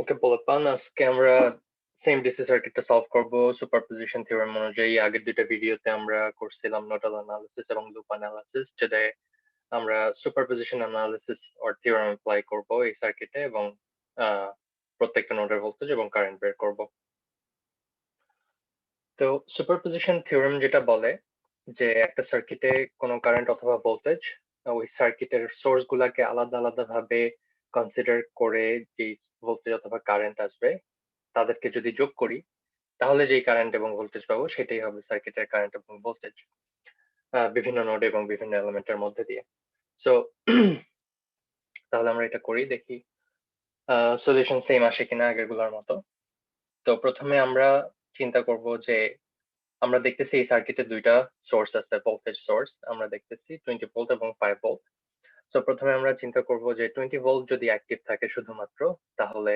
ওকে বলতাম আজকে আমরা সেম ডিসি সার্কিটটা সলভ করব সুপারপজিশন থিওরেম অনুযায়ী। আগের দুইটা ভিডিওতে আমরা করছিলাম নোডাল অ্যানালিসিস এবং লুপ অ্যানালিসিস, যেটা আমরা superposition analysis or theorem apply করব এই সার্কিটে এবং প্রত্যেকটা নোডের ভোল্টেজ এবং কারেন্ট বের করব। তো সুপারপজিশন থিওরেম যেটা বলে যে একটা সার্কিটে কোনো কারেন্ট অথবা ভোল্টেজ ওই সার্কিটের সোর্স গুলাকে আলাদা আলাদা ভাবে কনসিডার করে যে ভোল্টেজ অথবা কারেন্ট আসবে তাদেরকে যদি যোগ করি তাহলে যেই কারেন্ট এবং ভোল্টেজ পাবো সেটাই হবে সার্কিটের কারেন্ট এবং ভোল্টেজ বিভিন্ন নোড এবং বিভিন্ন এলিমেন্টের মধ্যে দিয়ে। সো তাহলে আমরা এটা করি, দেখি সলিউশন সেম আসে কিনা আগের গুলোর মতো। তো প্রথমে আমরা চিন্তা করব যে আমরা দেখতেছি এই সার্কিটে দুইটা সোর্স আছে, ভোল্টেজ সোর্স আমরা দেখতেছি 20 ভোল্ট এবং 5 ভোল্ট। তো প্রথমে আমরা চিন্তা করব যে 20 ভোল্ট যদি অ্যাক্টিভ থাকে শুধুমাত্র তাহলে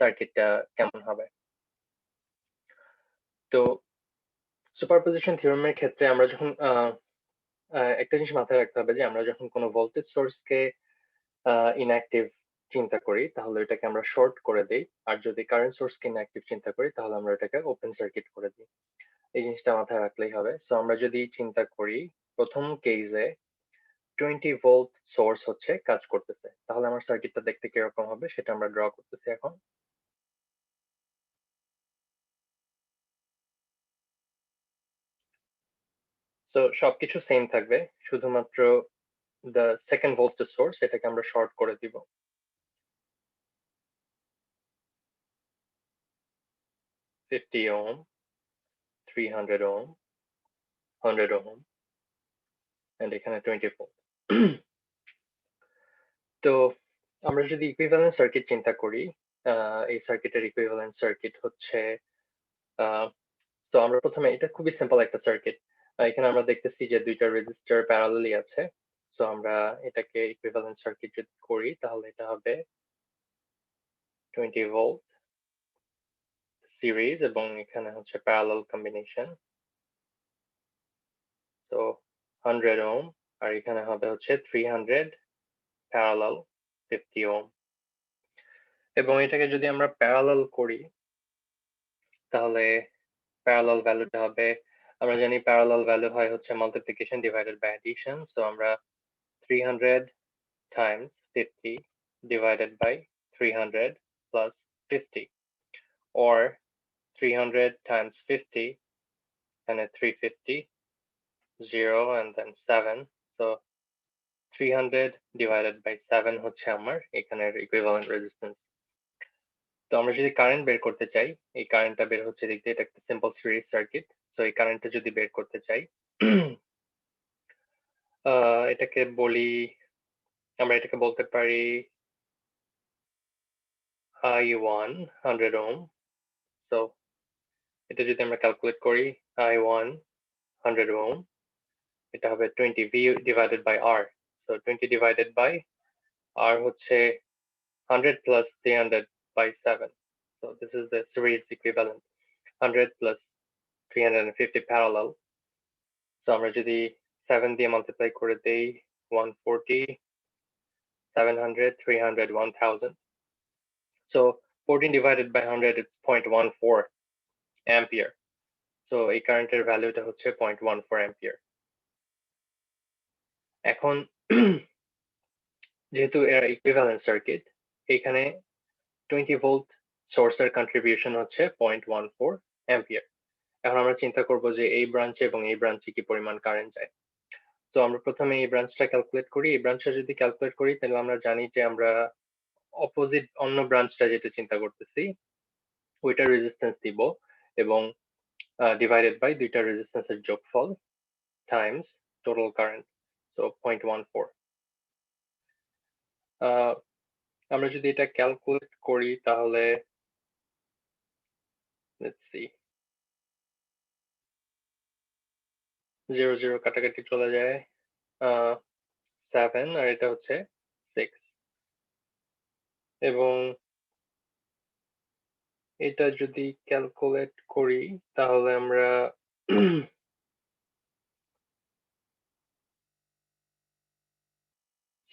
সার্কিটটা কেমন হবে। তো সুপারপজিশন থিওরেমের ক্ষেত্রে আমরা যখন একটা জিনিস মাথায় রাখতে হবে যে আমরা যখন কোনো ভোল্টেজ সোর্সকে ইনঅ্যাক্টিভ চিন্তা করি তাহলে এটাকে আমরা শর্ট করে দিই, আর যদি কারেন্ট সোর্সকে ইনঅ্যাক্টিভ চিন্তা করি তাহলে আমরা এটাকে ওপেন সার্কিট করে দিই। এই জিনিসটা মাথায় রাখলেই হবে। সো আমরা যদি চিন্তা করি প্রথম কেসে 20 ভোল্ট সোর্স হচ্ছে কাজ করতেছে, তাহলে আমার সার্কিটটা দেখতে কিরকম হবে সেটা আমরা ড্র করতেছি এখন। তো সবকিছু সেম থাকবে, শুধুমাত্র the second voltage source এটাকে আমরা শর্ট করে দিব। $50 ohm, 300 ohm, 100 ohm, and এখানে 20 volt। তো আমরা যদি ইকুইভ্যালেন্ট সার্কিট চিন্তা করি, এই সার্কিটের ইকুইভ্যালেন্ট সার্কিট হচ্ছে তো আমরা প্রথমে, এটা খুবই সিম্পল একটা সার্কিট। এখানে আমরা দেখতেছি যে দুইটা রেজিস্টার প্যারালালি আছে। সো আমরা এটাকে ইকুইভ্যালেন্ট সার্কিট যদি করি তাহলে এটা হবে 20 ভোল্ট সিরিজ এবং এখানে হচ্ছে প্যারালাল কম্বিনেশন, তো 100 ওহম, আর এখানে হবে হচ্ছে 300 প্যারালাল 50 ওহম। এবং এটাকে যদি আমরা প্যারালাল করি তাহলে প্যারালাল ভ্যালুটা হবে, আমরা জানি প্যারালাল ভ্যালু হয় হচ্ছে multiplication divided by addition. So আমরা 300 times 50 divided by 300 plus 50, or 300 times 50 and a 350, 0 and then 7, so 300 divided by 7 হচ্ছে আমার এখানের ইকুইভ্যালেন্ট রেজিস্ট্যান্স। তো আমরা যদি কারেন্ট বের করতে চাই, এই কারেন্টটা বের হচ্ছে দেখতে, এটা একটা সিম্পল সিরিজ সার্কিট। তো এই কারেন্টটা যদি বের করতে চাই এটাকে বলি, আমরা এটাকে বলতে পারি I1 100 ohm। তো এটা যদি আমরা ক্যালকুলেট করি I1 100 ohm, এটা হবে 20 V divided by R। So 20 divided by R হচ্ছে 100 plus 300 by 7। So this is the series equivalent, 100 plus 350 parallel। So আমরা যদি 7 দিয়ে মাল্টিপ্লাই করে দেই, 140, 700, 300, 1000। So 14 divided by 100 is 0.14 ampere। So এই কারেন্টের ভ্যালুটা হচ্ছে 0.14 ampere। এখন যেহেতু এরা ইকুইভ্যালেন্ট সার্কিট, এখানে 20 ভোল্ট সোর্সের কন্ট্রিবিউশন হচ্ছে 0.14 অ্যাম্পিয়ার। এখন আমরা চিন্তা করব যে এই ব্রাঞ্চে এবং এই ব্রাঞ্চে কি পরিমাণ কারেন্ট যায়। তো আমরা প্রথমে এই ব্রাঞ্চটা ক্যালকুলেট করি। এই ব্রাঞ্চটা যদি ক্যালকুলেট করি তাহলে আমরা জানি যে আমরা অপোজিট অন্য ব্রাঞ্চটা যেটা চিন্তা করতেছি ওইটা রেজিস্ট্যান্স দিব এবং ডিভাইডেড বাই দুইটা রেজিস্ট্যান্সের যোগফল টাইমস টোটাল কারেন্ট, সো 0.14। আমরা যদি এটা ক্যালকুলেট করি তাহলে let's see, 0 0 কাটাকাটি চলে যায়, 7 আর এটা হচ্ছে 6। এবং এটা যদি ক্যালকুলেট করি তাহলে আমরা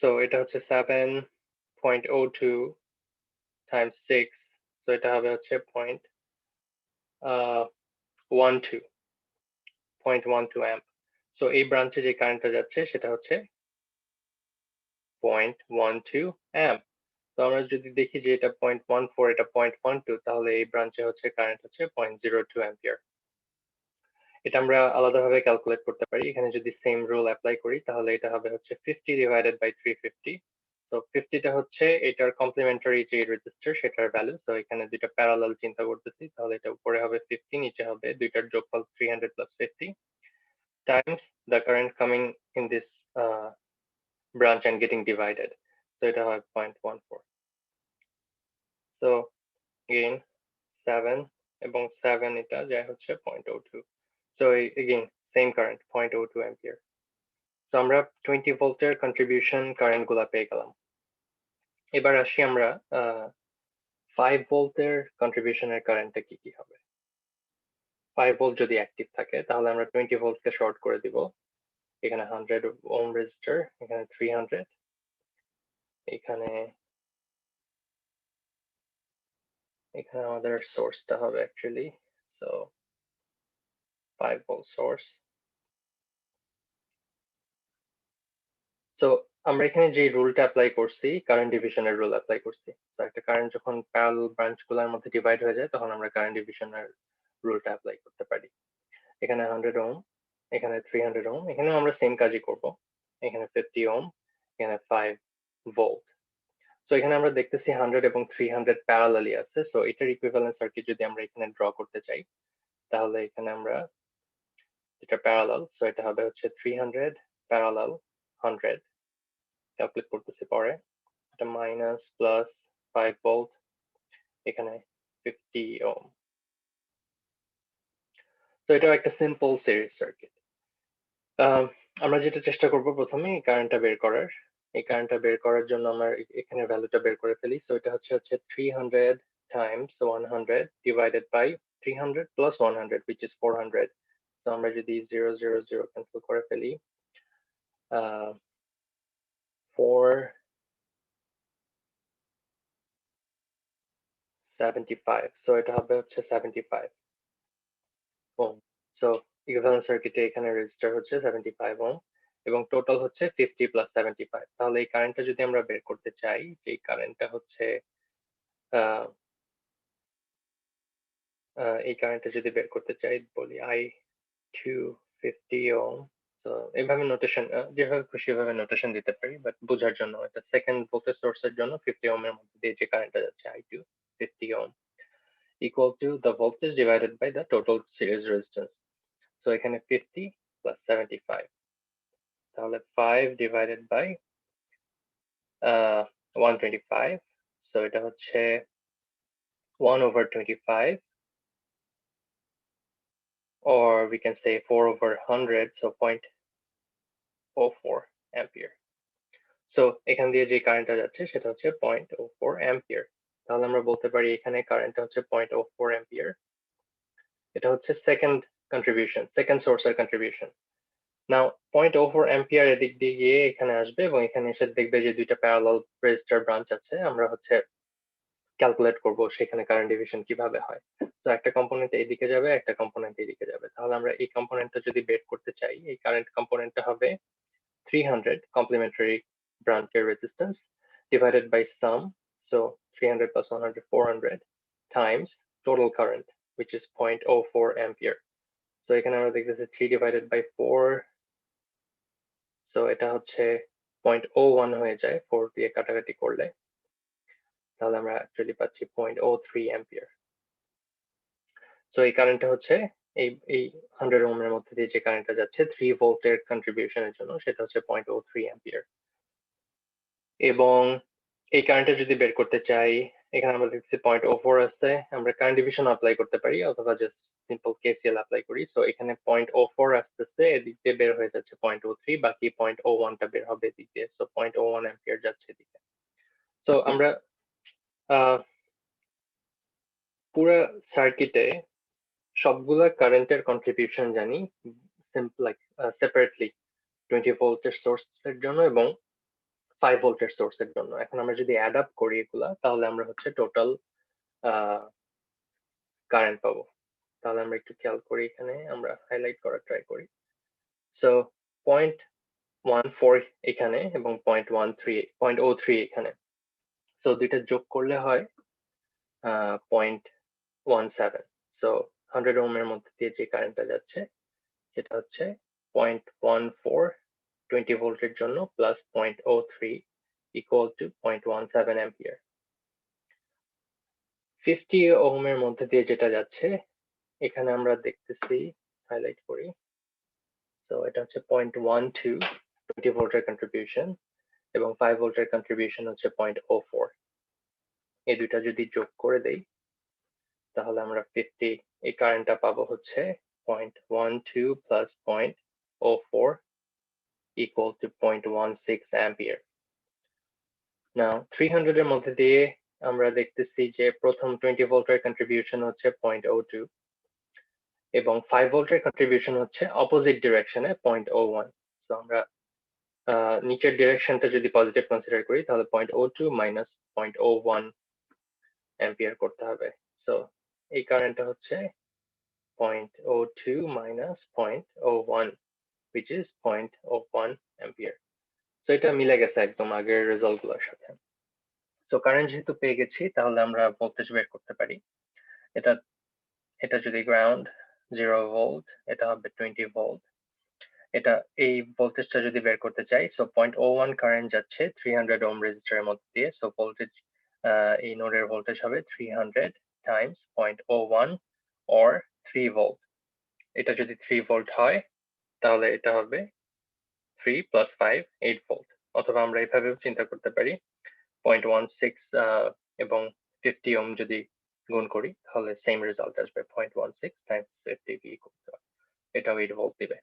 সো এটা হচ্ছে 7.02 times 6 তো এটা হবে হচ্ছে 0.12 অ্যাম্প। সো এই ব্রাঞ্চে যে কারেন্টটা যাচ্ছে সেটা হচ্ছে 0.12 অ্যাম্প। তো আমরা যদি দেখি যে এটা 0.14, এটা 0.12, তাহলে এই ব্রাঞ্চে হচ্ছে কারেন্ট হচ্ছে 0.02 অ্যাম্পিয়ার। এটা আমরা আলাদাভাবে ক্যালকুলেট করতে পারি। এখানে যদি সেম রুল অ্যাপ্লাই করি তাহলে এটা হবে হচ্ছে 50 ডিভাইডেড বাই 350। তো 50টা হচ্ছে এটার কমপ্লিমেন্টারি যে রেজিস্টার সেটার ভ্যালু। তো এখানে দুইটা প্যারালাল চিন্তা করতেছি, তাহলে এটা উপরে হবে 50, নিচে হবে দুইটার যোগফল 300 plus 50 times the current coming in this branch and getting divided. So এটা হয় 0.14. So again 7 এবং 7 এটা যায় হচ্ছে 0.02. So again same current 0.02 ampere. So আমরা 20 ভোল্টের কন্ট্রিবিউশন কারেন্ট গুলা পেয়ে গেলাম। এবার আসি আমরা 5 ভোল্টের কন্ট্রিবিউশনের কারেন্টটা কি কি হবে। 5 ভোল্ট যদি অ্যাক্টিভ থাকে তাহলে আমরা 20 ভোল্টকে শর্ট করে দিব। এখানে 100 ওহম রেজিস্টার, এখানে 300, এখানে আমাদের সোর্সটা হবে অ্যাকচুয়ালি সো 5 ভোল্ট সোর্স। তো আমরা এখানে যে রুলটা অ্যাপ্লাই করছি, কারেন্ট ডিভিশনের রুল অ্যাপ্লাই করছি। তো একটা কারেন্ট যখন প্যারালাল ব্রাঞ্চগুলোর মধ্যে ডিভাইড হয়ে যায় তখন আমরা কারেন্ট ডিভিশনের রুলটা অ্যাপ্লাই করতে পারি। এখানে 100 ওহম, এখানে 300 ওহম, এখানে আমরা সেম কাজই করব। এখানে 50 ওহম, এখানে 5 ভোল্ট। তো এখানে আমরা দেখতেছি 100 এবং 300 প্যারালালি আছে। সো এটার ইকুইভ্যালেন্ট সার্কিট যদি আমরা এখানে ড্র করতে চাই তাহলে এখানে আমরা এটা প্যারালাল, সো এটা হবে হচ্ছে 300 প্যারালাল 100, ক্যালকুলেট করতেছি পরে। এটা মাইনাস প্লাস 5 ভোল্ট, এখানে 50 ওহম। তো এটা একটা সিম্পল সিরিজ সার্কিট। আমরা যেটা চেষ্টা করব প্রথমে এই কারেন্টটা বের করার। এই কারেন্টটা বের করার জন্য আমরা এখানে ভ্যালুটা বের করে ফেলি। সো এটা হচ্ছে 300 times 100 divided by 300 plus 100 which is 400. তো আমরা যদি 0 0 0 ক্যান্সেল করে ফেলি 475, সো এটা হবে হচ্ছে 75 ওহম। সো ইকুইভ্যালেন্ট সার্কিটে এখানে রেজিস্টার হচ্ছে 75 ওহম এবং টোটাল হচ্ছে 50 প্লাস 75। তাহলে এই কারেন্টটা যদি আমরা বের করতে চাই, এই কারেন্টটা হচ্ছে এই কারেন্টটা যদি বের করতে চাই বলি I2 50 ওহম। তো এইভাবে নোটেশন যেভাবে খুশি ভাবে নোটেশন দিতে পারি, বাট বোঝার জন্য এটা সেকেন্ড ভোল্টেজ সোর্সের জন্য 50 ওহমের মধ্যে দিয়ে যে কারেন্টটা যাচ্ছে I2 50 ohm equal to the voltage divided by the total series resistance. So এখানে 50 plus 75, তাহলে 5 divided by 125, so এটা হচ্ছে 1/25, or we can say 4/100, so 0.04 ampere. So এখান দিয়ে যে কারেন্টটা যাচ্ছে সেটা হচ্ছে 0.04 ampere. তাহলে আমরা বলতে পারি এখানে কারেন্টটা হচ্ছে 0.04 ampere. এটা হচ্ছে সেকেন্ড কন্ট্রিবিউশন, সেকেন্ড সোর্সের কন্ট্রিবিউশন। নাও 0.04 ampere এদিক দিয়ে গিয়ে এখানে আসবে এবং এখানে এসে দেখবে যে দুইটা প্যারালাল রেজিস্টার ব্রাঞ্চ আছে। আমরা হচ্ছে ক্যালকুলেট করব সেখানে কারেন্ট ডিভিশন কিভাবে হয়। তো একটা কম্পোনেন্ট এইদিকে যাবে, একটা কম্পোনেন্ট এইদিকে যাবে। তাহলে আমরা এই কম্পোনেন্টটা যদি বের করতে চাই, এই কারেন্ট কম্পোনেন্টটা হবে 300 complementary branch resistance divided by sum, so 300 plus 100 400 times total current which is 0.04 ampere. So এখানে আমরা দেখতেছি 3 divided by 4, so এটা হচ্ছে 0.01 হয়ে যায় 4 দিয়ে কাটাকাটি করলে, তাহলে আমরা অ্যাকচুয়ালি পাচ্ছি 0.03 ampere. So এই কারেন্টটা হচ্ছে এই 100 ওহমের মধ্যে দিয়ে যে কারেন্টটা যাচ্ছে 3 ভোল্টের কন্ট্রিবিউশনের জন্য সেটা হচ্ছে 0.03 ampere. এবং এই কারেন্টটা যদি বের করতে চাই, এখানে আমরা দেখছি 0.04 আছে, আমরা কারেন্ট ডিভিশন অ্যাপ্লাই করতে পারি অথবা জাস্ট সিম্পল কেসিএল অ্যাপ্লাই করি। সো এখানে 0.04 আসতেছে, এদিক দিয়ে বের হয়ে যাচ্ছে 0.03, বাকি 0.01টা বের হবে এদিক দিয়ে। সো 0.01 অ্যাম্পিয়ার যাচ্ছে এদিকে। তো আমরা পুরো সার্কিটে সবগুলা কারেন্টের কন্ট্রিবিউশন জানি সিম্পল লাইক সেপারেটলি 20 ভোল্টের সোর্সের জন্য এবং 5 ভোল্টের সোর্সের জন্য। এখন আমরা যদি অ্যাড আপ করি এগুলা তাহলে আমরা হচ্ছে টোটাল কারেন্ট পাবো। তাহলে আমরা একটু খেয়াল করি, এখানে আমরা হাইলাইট করার ট্রাই করি। সো 0.14 এখানে এবং 0.03 এখানে। সো দুইটা যোগ করলে হয় 0.17। সো 100 ওহমের মধ্যে দিয়ে যে কারেন্টটা যাচ্ছে সেটা হচ্ছে 0.14 20 ভোল্টের জন্য প্লাস 0.03 equal to 0.17 অ্যাম্পিয়ার। 50 ওহমের মধ্যে দিয়ে যেটা যাচ্ছে এখানে আমরা দেখতেছি, হাইলাইট করি। সো এটা হচ্ছে 0.12 20 ভোল্টের কন্ট্রিবিউশন এবং 5 ভোল্টের কন্ট্রিবিউশন হচ্ছে 0.04। এই দুইটা যদি যোগ করে দেই তাহলে আমরা 50 এই কারেন্টটা পাবো হচ্ছে 0.12 plus 0.04 equal to 0.16 ampere. Now 300 এর মধ্যে দিয়ে আমরা দেখতেছি যে প্রথম 20 ভোল্টের কন্ট্রিবিউশন হচ্ছে 0.02 এবং 5 ভোল্টের কন্ট্রিবিউশন হচ্ছে অপোজিট ডিরেকশনে 0.01। সো আমরা নিচের ডিরেকশনটা যদি পজিটিভ কনসিডার করি তাহলে 0.02 minus 0.01 অ্যাম্পিয়ার করতে হবে। সো এই কারেন্টটা হচ্ছে 0.02 minus 0.01 which is 0.01 ampere. So এটা মিলে গেছে একদম আগের রেজাল্ট গুলোর সাথে। সো কারেন্ট যেহেতু পেয়ে গেছি তাহলে আমরা ভোল্টেজ বের করতে পারি। এটা যদি গ্রাউন্ড 0 ভোল্ট, এটা হবে 20 ভোল্ট। এটা এই ভোল্টেজটা যদি বের করতে চাই, সো 0.01 কারেন্ট যাচ্ছে 300 ওহম রেজিস্টরের মধ্যে দিয়ে। সো ভোল্টেজ এই নোডের ভোল্টেজ হবে 300 টাইমস 0.01 or 3 ভোল্ট। এটা যদি 3 ভোল্ট হয় তাহলে এটা হবে 3 plus 5 8 ভোল্ট। অথবা আমরা এইভাবেও চিন্তা করতে পারি 0.16 এবং 50 ওহম যদি গুণ করি তাহলে সেম রেজাল্ট আসবে 0.16 টাইমস 50 equal to এটাও 8 ভোল্ট দিবে।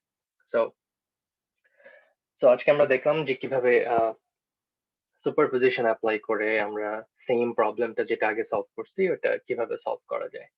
সো আজকে আমরা দেখলাম যে কিভাবে সুপারপজিশন অ্যাপ্লাই করে আমরা সেম প্রবলেমটা যেটা আগে সলভ করছি ওটা কিভাবে সলভ করা যায়।